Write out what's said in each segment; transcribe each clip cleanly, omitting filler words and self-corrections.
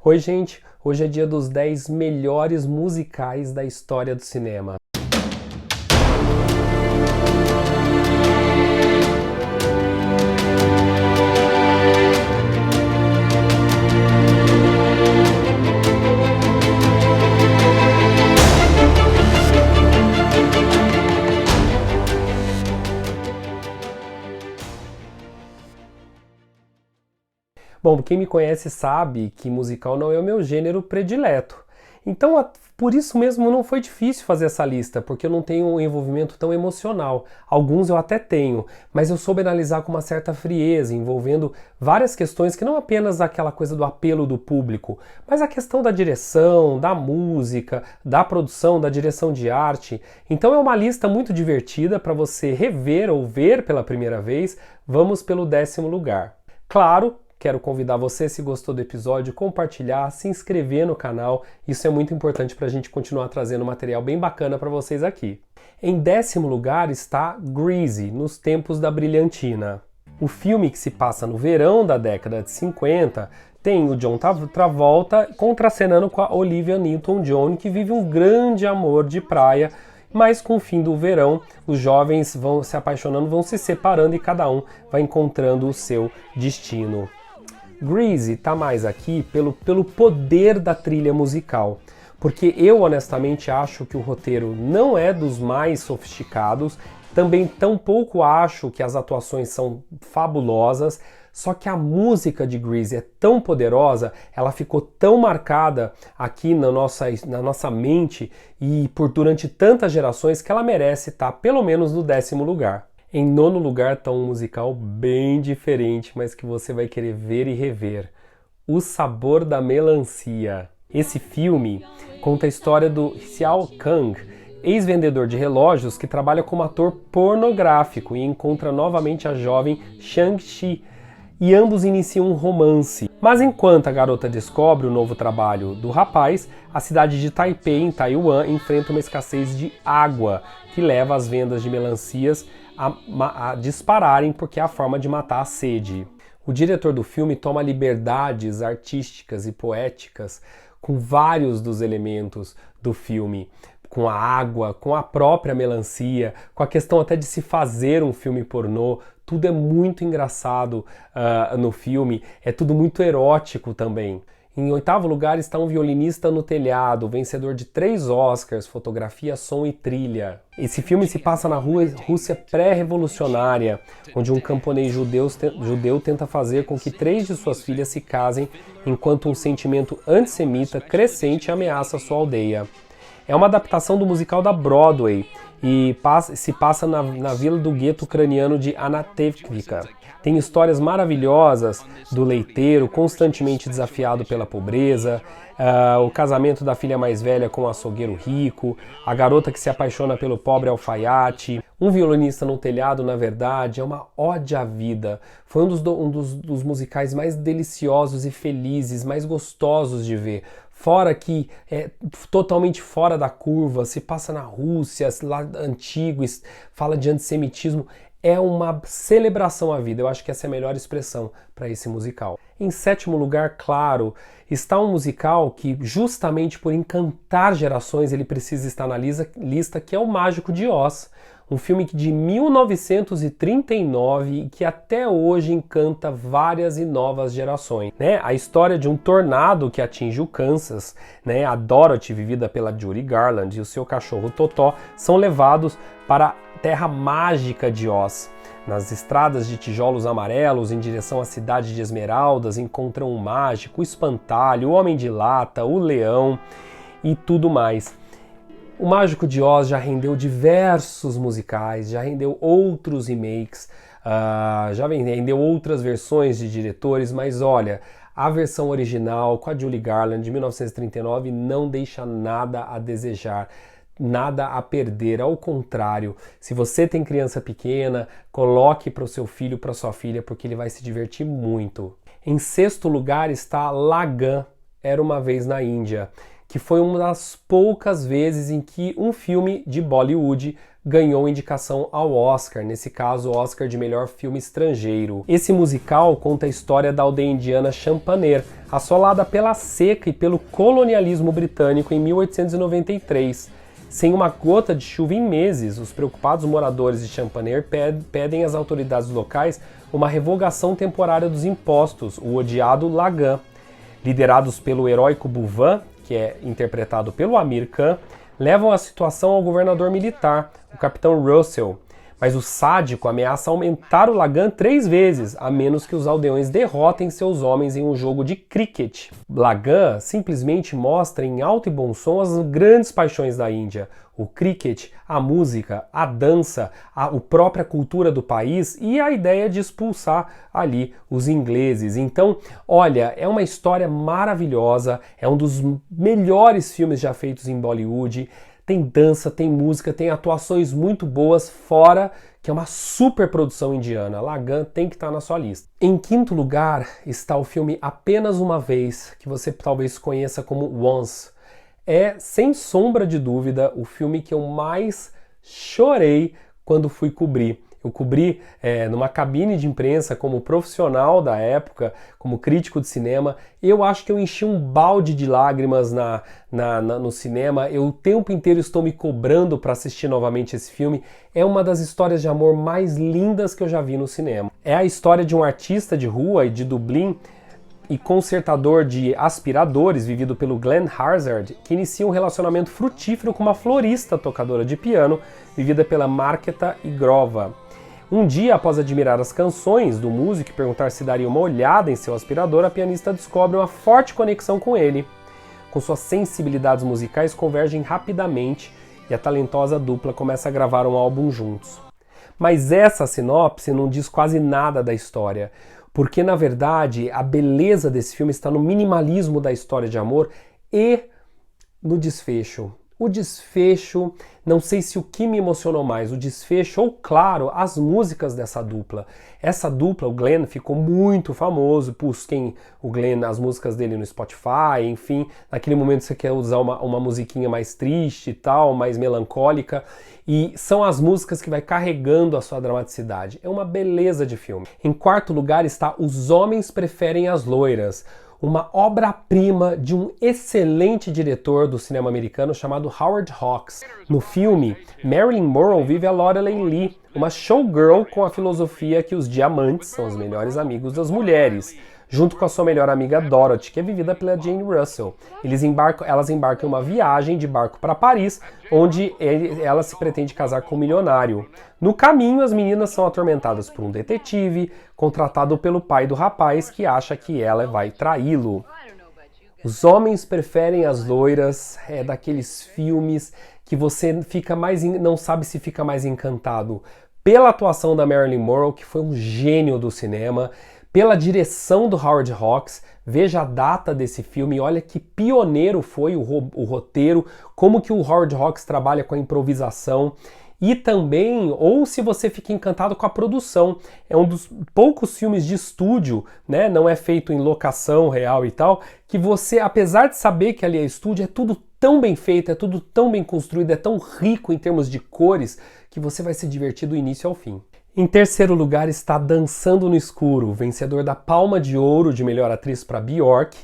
Oi, gente! Hoje é dia dos 10 melhores musicais da história do cinema. Bom, quem me conhece sabe que musical não é o meu gênero predileto. Então, por isso mesmo não foi difícil fazer essa lista, porque eu não tenho um envolvimento tão emocional. Alguns eu até tenho, mas eu soube analisar com uma certa frieza, envolvendo várias questões que não apenas aquela coisa do apelo do público, mas a questão da direção, da música, da produção, da direção de arte. Então é uma lista muito divertida para você rever ou ver pela primeira vez. Vamos pelo 10º lugar. Claro, quero convidar você, se gostou do episódio, compartilhar, se inscrever no canal. Isso é muito importante para a gente continuar trazendo material bem bacana para vocês aqui. Em 10º lugar está Grease, Nos Tempos da Brilhantina. O filme, que se passa no verão da década de 50, tem o John Travolta contracenando com a Olivia Newton-John, que vive um grande amor de praia, mas com o fim do verão, os jovens vão se apaixonando, vão se separando e cada um vai encontrando o seu destino. Grease está mais aqui pelo poder da trilha musical, porque eu honestamente acho que o roteiro não é dos mais sofisticados, também tampouco acho que as atuações são fabulosas, só que a música de Grease é tão poderosa, ela ficou tão marcada aqui na nossa mente e durante tantas gerações que ela merece estar pelo menos no 10º lugar. Em 9º lugar está um musical bem diferente, mas que você vai querer ver e rever. O Sabor da Melancia. Esse filme conta a história do Xiao Kang, ex-vendedor de relógios que trabalha como ator pornográfico e encontra novamente a jovem Shang-Chi. E ambos iniciam um romance. Mas enquanto a garota descobre o novo trabalho do rapaz, a cidade de Taipei, em Taiwan, enfrenta uma escassez de água, que leva as vendas de melancias a dispararem porque é a forma de matar a sede. O diretor do filme toma liberdades artísticas e poéticas com vários dos elementos do filme, com a água, com a própria melancia, com a questão até de se fazer um filme pornô. Tudo é muito engraçado no filme, é tudo muito erótico também. Em 8º lugar está Um Violinista no Telhado, vencedor de 3 Oscars, fotografia, som e trilha. Esse filme se passa na Rússia pré-revolucionária, onde um camponês judeu tenta fazer com que 3 de suas filhas se casem, enquanto um sentimento antissemita crescente ameaça sua aldeia. É uma adaptação do musical da Broadway e se passa na vila do gueto ucraniano de Anatevivka. Tem histórias maravilhosas do leiteiro constantemente desafiado pela pobreza, o casamento da filha mais velha com o açougueiro rico, a garota que se apaixona pelo pobre alfaiate. Um Violinista no Telhado, na verdade, é uma ode à vida. Foi um dos musicais mais deliciosos e felizes, mais gostosos de ver. Fora que é totalmente fora da curva, se passa na Rússia, lá antigo, fala de antissemitismo. É uma celebração à vida, eu acho que essa é a melhor expressão para esse musical. Em 7º lugar, claro, está um musical que justamente por encantar gerações ele precisa estar na lista, que é O Mágico de Oz. Um filme de 1939 que até hoje encanta várias e novas gerações. A história de um tornado que atinge o Kansas, a Dorothy, vivida pela Judy Garland, e o seu cachorro Totó são levados para a terra mágica de Oz. Nas estradas de tijolos amarelos em direção à cidade de Esmeraldas encontram o mágico, o espantalho, o homem de lata, o leão e tudo mais. O Mágico de Oz já rendeu diversos musicais, já rendeu outros remakes, já rendeu outras versões de diretores, mas olha, a versão original com a Judy Garland de 1939 não deixa nada a desejar, nada a perder. Ao contrário, se você tem criança pequena, coloque para o seu filho, para sua filha, porque ele vai se divertir muito. Em 6º lugar está Lagan, Era Uma Vez na Índia, que foi uma das poucas vezes em que um filme de Bollywood ganhou indicação ao Oscar, nesse caso o Oscar de melhor filme estrangeiro. Esse musical conta a história da aldeia indiana Champaner, assolada pela seca e pelo colonialismo britânico em 1893. Sem uma gota de chuva em meses, os preocupados moradores de Champaner pedem às autoridades locais uma revogação temporária dos impostos, o odiado Lagan. Liderados pelo heróico Bhuvan, que é interpretado pelo Amir Khan, levam a situação ao governador militar, o capitão Russell. Mas o sádico ameaça aumentar o Lagan 3 vezes, a menos que os aldeões derrotem seus homens em um jogo de cricket. Lagan simplesmente mostra em alto e bom som as grandes paixões da Índia: o cricket, a música, a dança, a própria cultura do país e a ideia de expulsar ali os ingleses. Então, olha, é uma história maravilhosa, é um dos melhores filmes já feitos em Bollywood. Tem dança, tem música, tem atuações muito boas, fora que é uma super produção indiana. Lagan tem que estar na sua lista. Em quinto lugar está o filme Apenas Uma Vez, que você talvez conheça como Once. É, sem sombra de dúvida, o filme que eu mais chorei quando fui cobrir. Eu cobri numa cabine de imprensa como profissional da época, como crítico de cinema. Eu acho que eu enchi um balde de lágrimas no cinema. Eu o tempo inteiro estou me cobrando para assistir novamente esse filme. É uma das histórias de amor mais lindas que eu já vi no cinema. É a história de um artista de rua e de Dublin e consertador de aspiradores, vivido pelo Glenn Harzard, que inicia um relacionamento frutífero com uma florista tocadora de piano, vivida pela Marketa Igrova. Um dia, após admirar as canções do músico e perguntar se daria uma olhada em seu aspirador, a pianista descobre uma forte conexão com ele. Com suas sensibilidades musicais convergem rapidamente e a talentosa dupla começa a gravar um álbum juntos. Mas essa sinopse não diz quase nada da história, porque na verdade a beleza desse filme está no minimalismo da história de amor e no desfecho. O desfecho, não sei se o que me emocionou mais, o desfecho ou, claro, as músicas dessa dupla. Essa dupla, o Glenn, ficou muito famoso, busquem o Glenn, as músicas dele no Spotify, enfim, naquele momento você quer usar uma musiquinha mais triste e tal, mais melancólica, e são as músicas que vai carregando a sua dramaticidade. É uma beleza de filme. Em quarto lugar está Os Homens Preferem as Loiras, uma obra-prima de um excelente diretor do cinema americano chamado Howard Hawks. No filme, Marilyn Monroe vive a Lorelei Lee, uma showgirl com a filosofia que os diamantes são os melhores amigos das mulheres, junto com a sua melhor amiga Dorothy, que é vivida pela Jane Russell. Elas embarcam em uma viagem de barco para Paris, onde ela se pretende casar com um milionário. No caminho, as meninas são atormentadas por um detetive, contratado pelo pai do rapaz, que acha que ela vai traí-lo. Os Homens Preferem as Loiras é daqueles filmes que você não sabe se fica mais encantado pela atuação da Marilyn Monroe, que foi um gênio do cinema, pela direção do Howard Hawks. Veja a data desse filme, olha que pioneiro foi o roteiro, como que o Howard Hawks trabalha com a improvisação. E também, ou se você fica encantado com a produção, é um dos poucos filmes de estúdio, né, não é feito em locação real e tal, que você, apesar de saber que ali é estúdio, é tudo tão bem feito, é tudo tão bem construído, é tão rico em termos de cores, que você vai se divertir do início ao fim. Em terceiro lugar está Dançando no Escuro, vencedor da Palma de Ouro de melhor atriz para Bjork.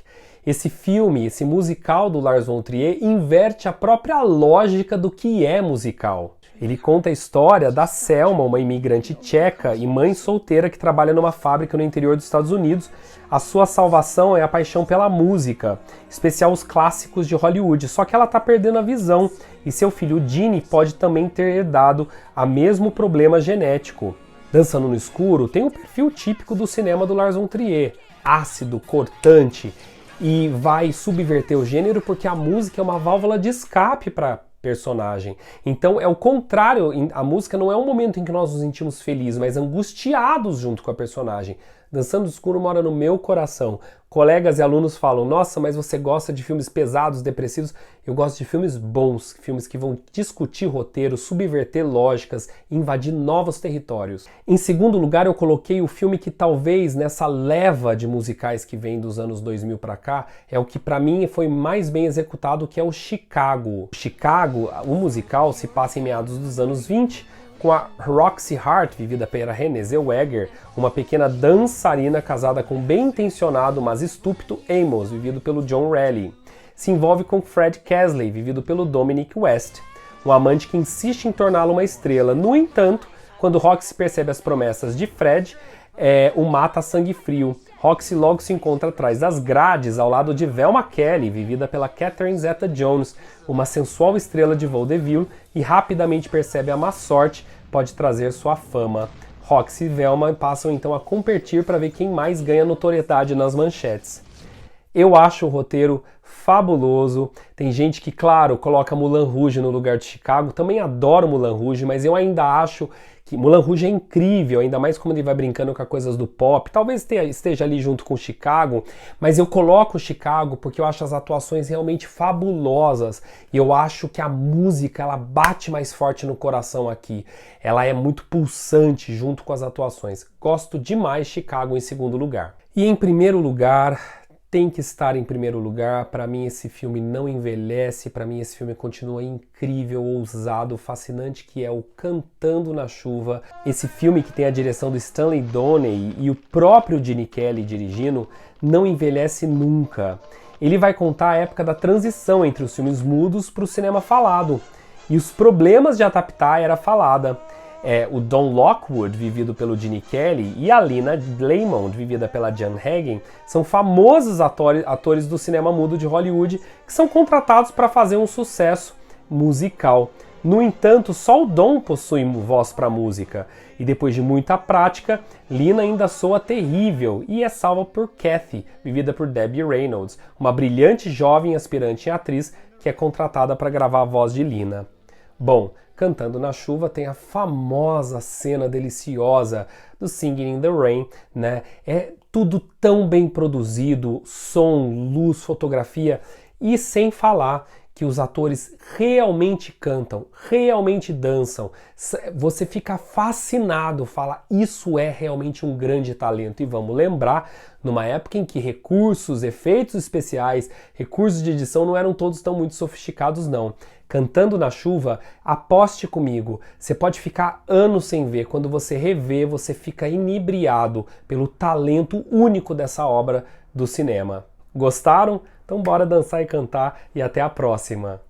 Esse filme, esse musical do Lars von Trier, inverte a própria lógica do que é musical. Ele conta a história da Selma, uma imigrante tcheca e mãe solteira que trabalha numa fábrica no interior dos Estados Unidos. A sua salvação é a paixão pela música, especial os clássicos de Hollywood, só que ela está perdendo a visão e seu filho Gene pode também ter herdado o mesmo problema genético. Dançando no Escuro tem o perfil típico do cinema do Lars von Trier, ácido, cortante, e vai subverter o gênero porque a música é uma válvula de escape para personagem. Então é o contrário, a música não é um momento em que nós nos sentimos felizes, mas angustiados junto com a personagem. Dançando no Escuro mora no meu coração. Colegas e alunos falam, nossa, mas você gosta de filmes pesados, depressivos? Eu gosto de filmes bons, filmes que vão discutir roteiro, subverter lógicas, invadir novos territórios. Em segundo lugar, eu coloquei o filme que talvez nessa leva de musicais que vem dos anos 2000 para cá, é o que para mim foi mais bem executado, que é o Chicago. Chicago, o musical, se passa em meados dos anos 20, com a Roxy Hart, vivida pela Renée Zellweger, uma pequena dançarina casada com o bem-intencionado, mas estúpido Amos, vivido pelo John Reilly. Se envolve com Fred Kesley, vivido pelo Dominic West, um amante que insiste em torná-lo uma estrela. No entanto, quando Roxy percebe as promessas de Fred, o mata a sangue frio. Roxy logo se encontra atrás das grades, ao lado de Velma Kelly, vivida pela Catherine Zeta-Jones, uma sensual estrela de vaudeville, e rapidamente percebe a má sorte pode trazer sua fama. Roxy e Velma passam então a competir para ver quem mais ganha notoriedade nas manchetes. Eu acho o roteiro fabuloso. Tem gente que, claro, coloca Moulin Rouge no lugar de Chicago. Também adoro Moulin Rouge, mas eu ainda acho que Moulin Rouge é incrível, ainda mais como ele vai brincando com as coisas do pop. Talvez esteja ali junto com Chicago, mas eu coloco Chicago porque eu acho as atuações realmente fabulosas. E eu acho que a música, ela bate mais forte no coração aqui. Ela é muito pulsante junto com as atuações. Gosto demais de Chicago em segundo lugar. E em primeiro lugar, tem que estar em primeiro lugar. Para mim esse filme não envelhece, para mim esse filme continua incrível, ousado, fascinante, que é o Cantando na Chuva. Esse filme que tem a direção do Stanley Donen e o próprio Gene Kelly dirigindo, não envelhece nunca. Ele vai contar a época da transição entre os filmes mudos para o cinema falado, e os problemas de adaptar era falada. O Don Lockwood, vivido pelo Gene Kelly, e a Lina Lamont, vivida pela Jan Hagen, são famosos atores do cinema mudo de Hollywood que são contratados para fazer um sucesso musical. No entanto, só o Don possui voz para música, e depois de muita prática, Lina ainda soa terrível e é salva por Kathy, vivida por Debbie Reynolds, uma brilhante jovem aspirante em atriz que é contratada para gravar a voz de Lina. Bom, Cantando na Chuva tem a famosa cena deliciosa do Singing in the Rain, né? É tudo tão bem produzido, som, luz, fotografia, e sem falar que os atores realmente cantam, realmente dançam. Você fica fascinado, fala, isso é realmente um grande talento. E vamos lembrar, numa época em que recursos, efeitos especiais, recursos de edição não eram todos tão muito sofisticados, não. Cantando na Chuva, aposte comigo, você pode ficar anos sem ver. Quando você revê, você fica inebriado pelo talento único dessa obra do cinema. Gostaram? Então bora dançar e cantar, e até a próxima!